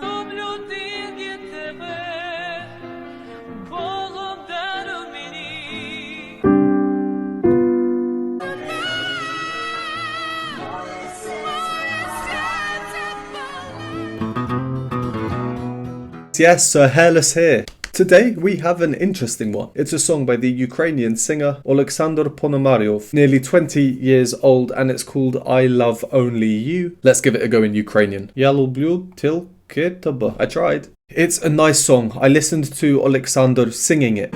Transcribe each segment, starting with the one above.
Люблю тільки тебе, Богом дару мені. Yes, Sir Hairless here. Today we have an interesting one. It's a song by the Ukrainian singer Oleksandr Ponomaryov, nearly 20 years old, and it's called I Love Only You. Let's give it a go in Ukrainian. Я люблю тільки тебе. I tried. It's a nice song. I listened to Oleksandr singing it.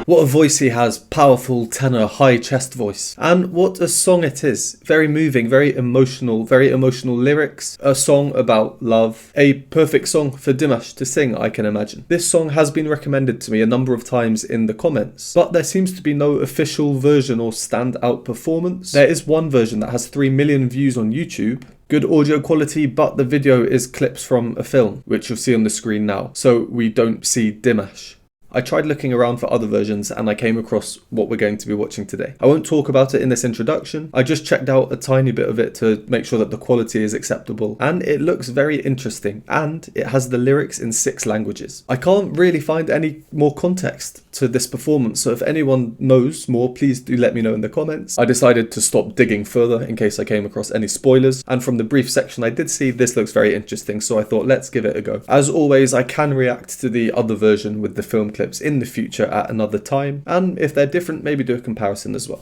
What a voice he has, powerful tenor, high chest voice. And what a song it is. Very moving, very emotional lyrics. A song about love. A perfect song for Dimash to sing, I can imagine. This song has been recommended to me a number of times in the comments, but there seems to be no official version or standout performance. There is one version that has 3 million views on YouTube. Good audio quality, but the video is clips from a film, which you'll see on the screen now, so we don't see Dimash. I tried looking around for other versions and I came across what we're going to be watching today. I won't talk about it in this introduction. I just checked out a tiny bit of it to make sure that the quality is acceptable, and it looks very interesting, and it has the lyrics in 6 languages. I can't really find any more context to this performance, so if anyone knows more, please do let me know in the comments. I decided to stop digging further in case I came across any spoilers, and from the brief section I did see, this looks very interesting, so I thought let's give it a go. As always, I can react to the other version with the film clips in the future at another time, and if they're different, maybe do a comparison as well.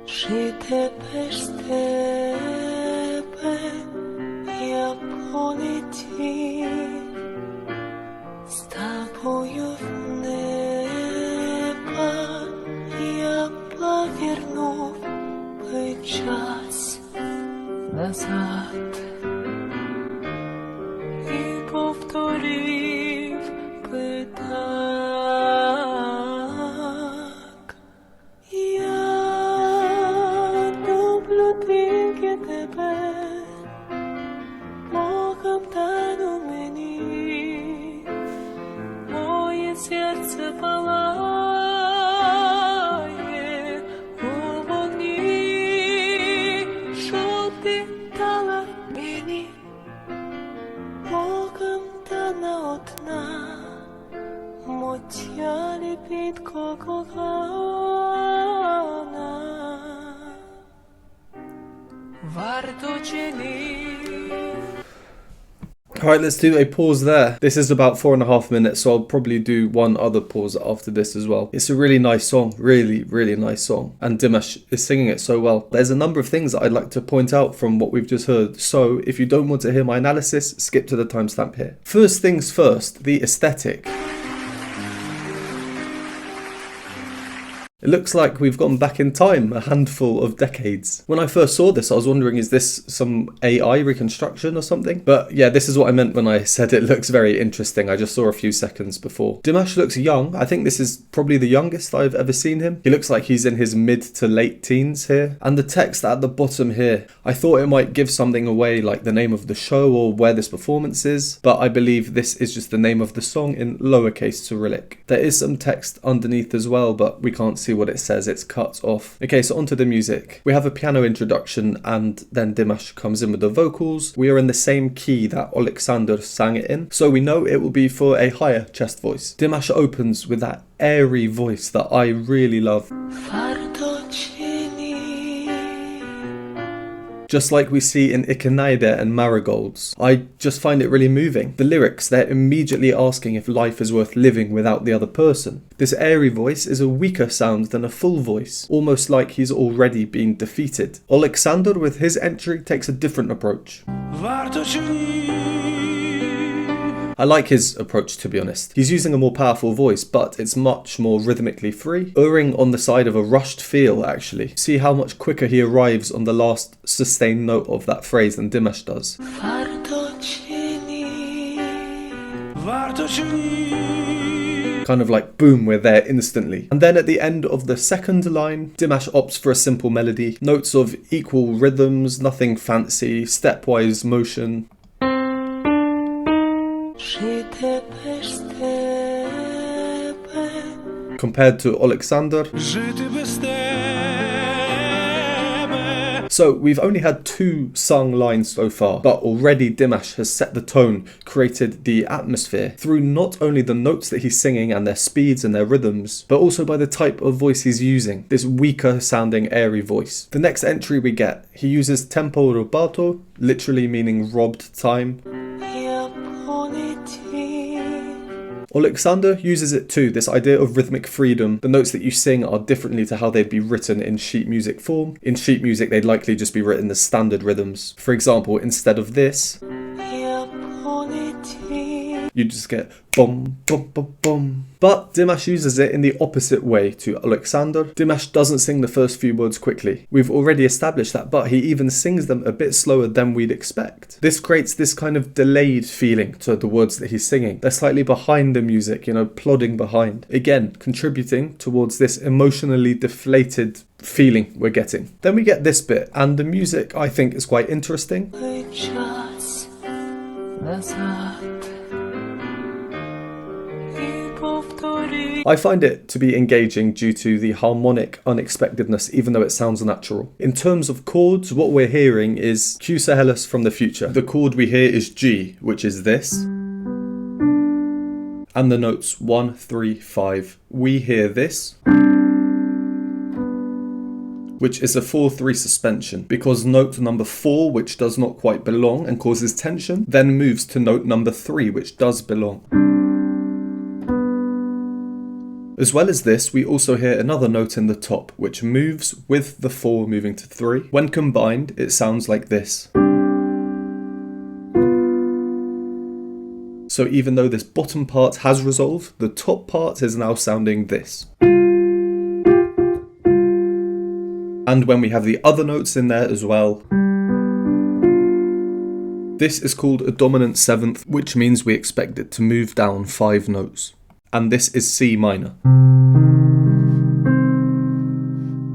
Чи тебе ж з тебе я полетів, з тобою в небо я повернув би час назад і повторив би так. Люблю тільки тебе, Богом дану мені, моє серце палає у вогні, що ти дала мені, Богом дана одна, моя ліпітко кохана. Alright, let's do a pause there. This is about 4.5 minutes, so I'll probably do one other pause after this as well. It's a really nice song, really nice song, and Dimash is singing it so well. There's a number of things that I'd like to point out from what we've just heard, so if you don't want to hear my analysis, skip to the timestamp here. First things first, the aesthetic. It looks like we've gone back in time a handful of decades. When I first saw this, I was wondering, is this some AI reconstruction or something? But yeah, this is what I meant when I said it looks very interesting. I just saw a few seconds before. Dimash looks young. I think this is probably the youngest I've ever seen him. He looks like he's in his mid to late teens here. And the text at the bottom here, I thought it might give something away, like the name of the show or where this performance is, but I believe this is just the name of the song in lowercase Cyrillic. There is some text underneath as well, but we can't see what it says, it's cut off. Okay, so onto the music. We have a piano introduction and then Dimash comes in with the vocals. We are in the same key that Oleksandr sang it in, so we know it will be for a higher chest voice. Dimash opens with that airy voice that I really love. Just like we see in Ikenayde and Marigolds. I just find it really moving. The lyrics, they're immediately asking if life is worth living without the other person. This airy voice is a weaker sound than a full voice, almost like he's already been defeated. Oleksandr with his entry takes a different approach. I like his approach, to be honest. He's using a more powerful voice, but it's much more rhythmically free, erring on the side of a rushed feel, actually. See how much quicker he arrives on the last sustained note of that phrase than Dimash does. Kind of like boom, we're there instantly. And then at the end of the second line, Dimash opts for a simple melody, notes of equal rhythms, nothing fancy, stepwise motion. Compared to Alexander. So we've only had 2 sung lines so far, but already Dimash has set the tone, created the atmosphere through not only the notes that he's singing and their speeds and their rhythms, but also by the type of voice he's using, this weaker sounding airy voice. The next entry we get, he uses tempo rubato, literally meaning robbed time. Alexander uses it too, this idea of rhythmic freedom. The notes that you sing are differently to how they'd be written in sheet music form. In sheet music, they'd likely just be written as standard rhythms. For example, instead of this, you just get bum, bum, bum, bum. But Dimash uses it in the opposite way to Alexander. Dimash doesn't sing the first few words quickly. We've already established that, but he even sings them a bit slower than we'd expect. This creates this kind of delayed feeling to the words that he's singing. They're slightly behind the music, plodding behind. Again, contributing towards this emotionally deflated feeling we're getting. Then we get this bit, and the music I think is quite interesting. I find it to be engaging due to the harmonic unexpectedness, even though it sounds natural. In terms of chords, what we're hearing is Hairless from the future. The chord we hear is G, which is this. And the notes 1, 3, 5. We hear this, which is a 4-3 suspension, because note number 4, which does not quite belong and causes tension, then moves to note number 3, which does belong. As well as this, we also hear another note in the top, which moves with the 4 moving to 3. When combined, it sounds like this. So even though this bottom part has resolved, the top part is now sounding this. And when we have the other notes in there as well, this is called a dominant 7th, which means we expect it to move down 5 notes. And this is C minor.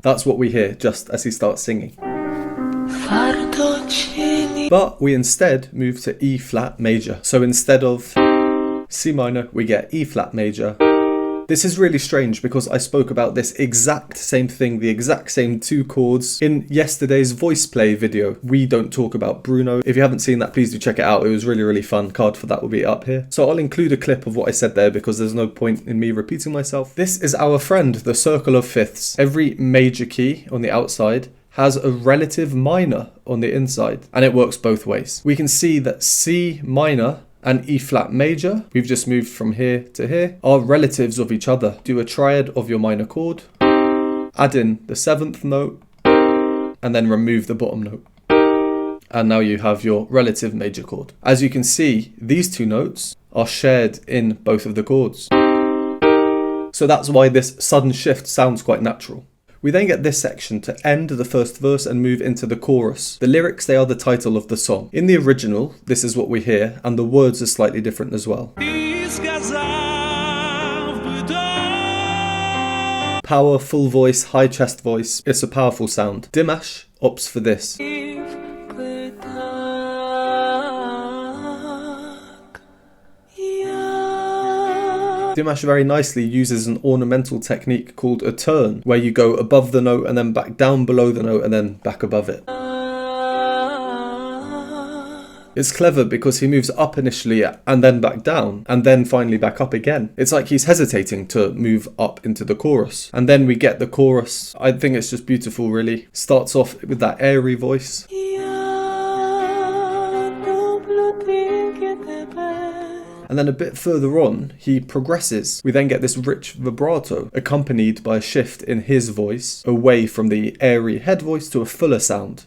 That's what we hear just as he starts singing. But we instead move to E flat major. So instead of C minor, we get E flat major. This is really strange because I spoke about this exact same thing, the exact same 2 chords in yesterday's voice play video. We don't talk about Bruno. If you haven't seen that, please do check it out. It was really, really fun. Card for that will be up here. So I'll include a clip of what I said there because there's no point in me repeating myself. This is our friend, the circle of fifths. Every major key on the outside has a relative minor on the inside, and it works both ways. We can see that C minor and E flat major, we've just moved from here to here, are relatives of each other. Do a triad of your minor chord, add in the 7th note, and then remove the bottom note. And now you have your relative major chord. As you can see, these 2 notes are shared in both of the chords. So that's why this sudden shift sounds quite natural. We then get this section to end the first verse and move into the chorus. The lyrics, they are the title of the song. In the original, this is what we hear, and the words are slightly different as well. Power, full voice, high chest voice. It's a powerful sound. Dimash opts for this. Dimash very nicely uses an ornamental technique called a turn, where you go above the note and then back down below the note and then back above it. It's clever because he moves up initially and then back down and then finally back up again. It's like he's hesitating to move up into the chorus. And then we get the chorus. I think it's just beautiful, really. Starts off with that airy voice. And then a bit further on, he progresses. We then get this rich vibrato, accompanied by a shift in his voice, away from the airy head voice to a fuller sound.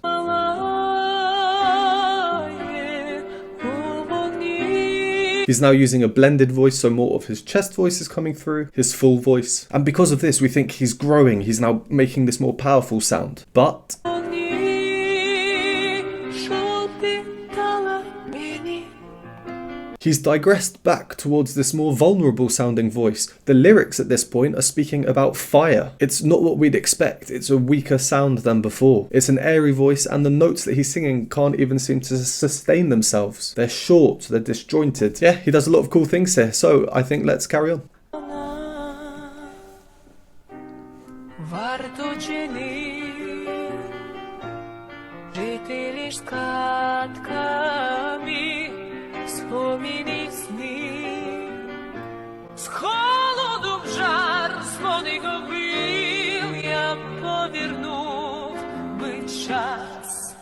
He's now using a blended voice, so more of his chest voice is coming through, his full voice. And because of this, we think he's growing. He's now making this more powerful sound. But he's digressed back towards this more vulnerable sounding voice. The lyrics at this point are speaking about fire. It's not what we'd expect. It's a weaker sound than before. It's an airy voice, and the notes that he's singing can't even seem to sustain themselves. They're short, they're disjointed. Yeah, he does a lot of cool things here, so I think let's carry on. З холоду в жар, з води губив, я повернув би час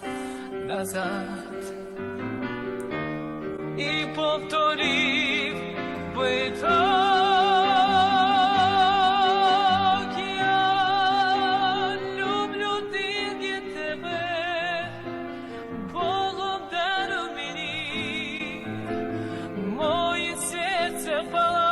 назад і повторив би так. Я люблю тільки тебе, Богом дару мені, моє серце палає.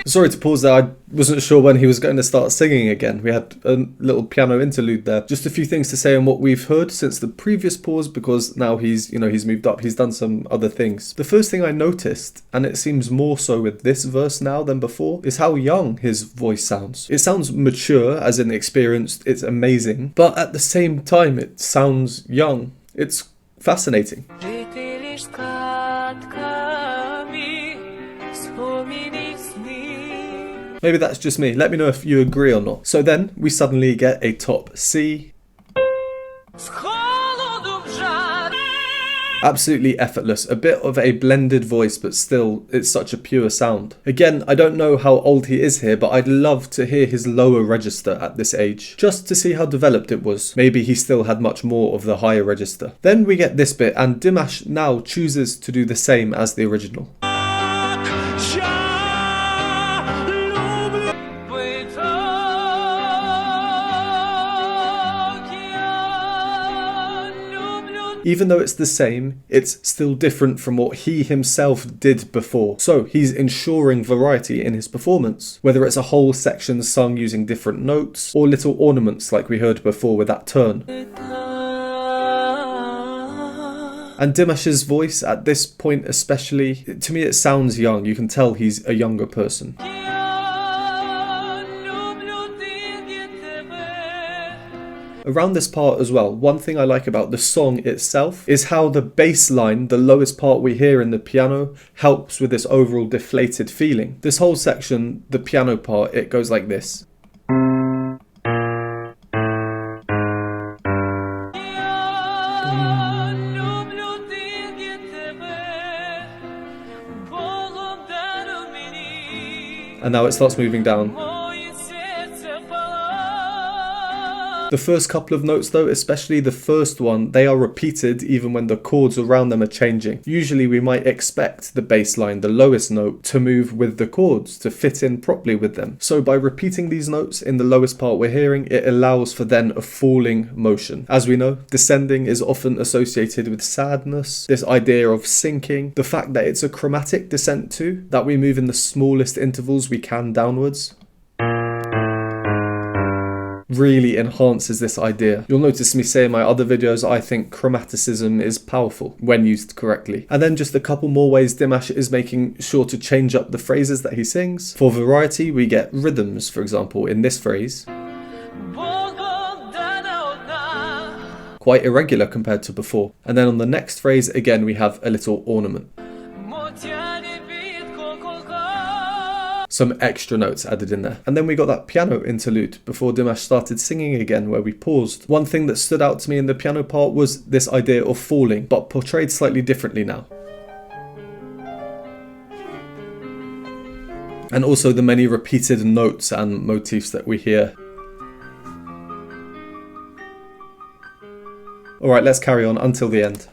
Sorry to pause there, I wasn't sure when he was going to start singing again. We had a little piano interlude there. Just a few things to say on what we've heard since the previous pause, because now he's moved up, he's done some other things. The first thing I noticed, and it seems more so with this verse now than before, is how young his voice sounds. It sounds mature, as in experienced, it's amazing, but at the same time it sounds young. It's fascinating. Maybe that's just me. Let me know if you agree or not. So then we suddenly get a top C. Absolutely effortless. A bit of a blended voice, but still, it's such a pure sound. Again, I don't know how old he is here, but I'd love to hear his lower register at this age, just to see how developed it was. Maybe he still had much more of the higher register. Then we get this bit, and Dimash now chooses to do the same as the original. Even though it's the same, it's still different from what he himself did before. So he's ensuring variety in his performance, whether it's a whole section sung using different notes, or little ornaments like we heard before with that turn. And Dimash's voice at this point especially, to me it sounds young. You can tell he's a younger person. Around this part as well, one thing I like about the song itself is how the bass line, the lowest part we hear in the piano, helps with this overall deflated feeling. This whole section, the piano part, it goes like this. And now it starts moving down. The first couple of notes though, especially the first one, they are repeated even when the chords around them are changing. Usually we might expect the bass line, the lowest note, to move with the chords, to fit in properly with them. So by repeating these notes in the lowest part we're hearing, it allows for then a falling motion. As we know, descending is often associated with sadness, this idea of sinking, the fact that it's a chromatic descent too, that we move in the smallest intervals we can downwards, really enhances this idea. You'll notice me say in my other videos, I think chromaticism is powerful when used correctly. And then just a couple more ways Dimash is making sure to change up the phrases that he sings. For variety, we get rhythms, for example, in this phrase. quite irregular compared to before. And then on the next phrase, again, we have a little ornament. Some extra notes added in there. And then we got that piano interlude before Dimash started singing again, where we paused. One thing that stood out to me in the piano part was this idea of falling, but portrayed slightly differently now. And also the many repeated notes and motifs that we hear. Alright, let's carry on until the end.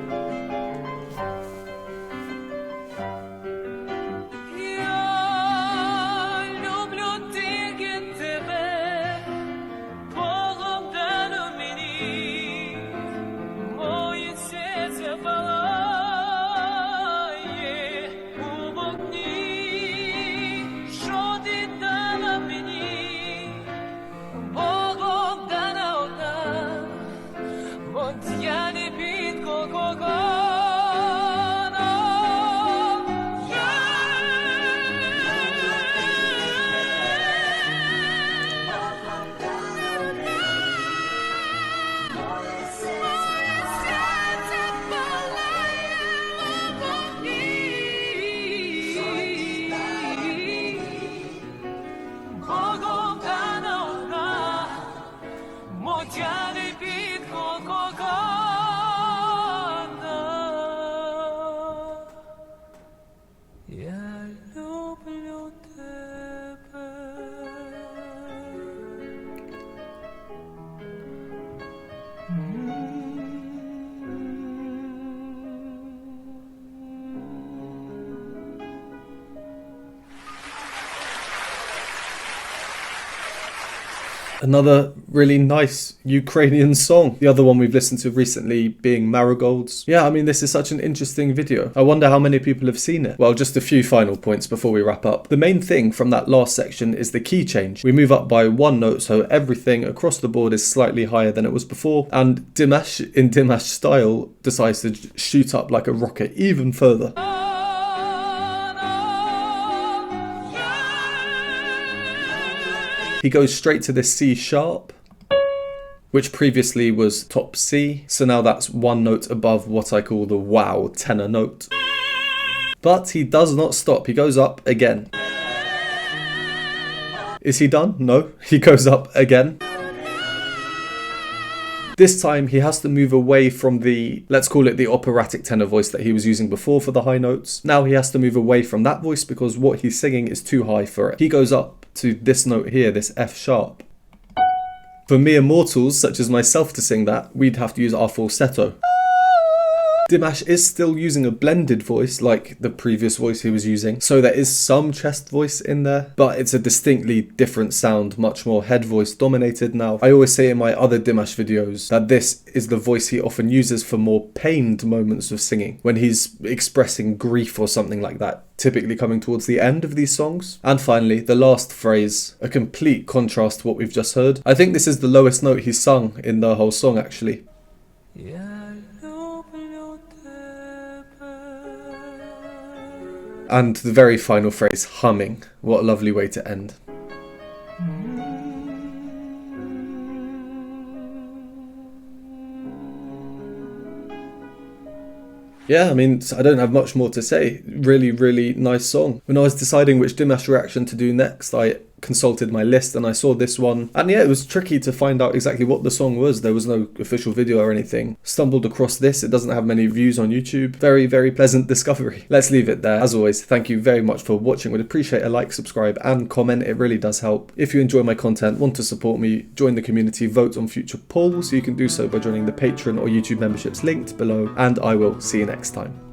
Another really nice Ukrainian song. The other one we've listened to recently being Marigold's. Yeah, I mean, this is such an interesting video. I wonder how many people have seen it. Well, just a few final points before we wrap up. The main thing from that last section is the key change. We move up by one note, so everything across the board is slightly higher than it was before. And Dimash, in Dimash style, decides to shoot up like a rocket even further. He goes straight to the C sharp, which previously was top C, so now that's one note above what I call the wow tenor note. But he does not stop, he goes up again. Is he done? No, he goes up again. This time he has to move away from the, let's call it the operatic tenor voice that he was using before for the high notes. Now he has to move away from that voice because what he's singing is too high for it. He goes up to this note here, this F sharp. For mere mortals such as myself to sing that, we'd have to use our falsetto. Dimash is still using a blended voice like the previous voice he was using, so there is some chest voice in there, but it's a distinctly different sound, much more head voice dominated now. I always say in my other Dimash videos that this is the voice he often uses for more pained moments of singing, when he's expressing grief or something like that, typically coming towards the end of these songs. And finally, the last phrase, a complete contrast to what we've just heard. I think this is the lowest note he's sung in the whole song actually. Yeah. And the very final phrase, humming. What a lovely way to end. Yeah, I mean, I don't have much more to say. Really, really nice song. When I was deciding which Dimash reaction to do next, I consulted my list and I saw this one. And yeah, it was tricky to find out exactly what the song was. There was no official video or anything. Stumbled across this. It doesn't have many views on YouTube. Very, very pleasant discovery. Let's leave it there. As always, thank you very much for watching. Would appreciate a like, subscribe and comment. It really does help. If you enjoy my content, want to support me, join the community, vote on future polls. You can do so by joining the Patreon or YouTube memberships linked below. And I will see you next time.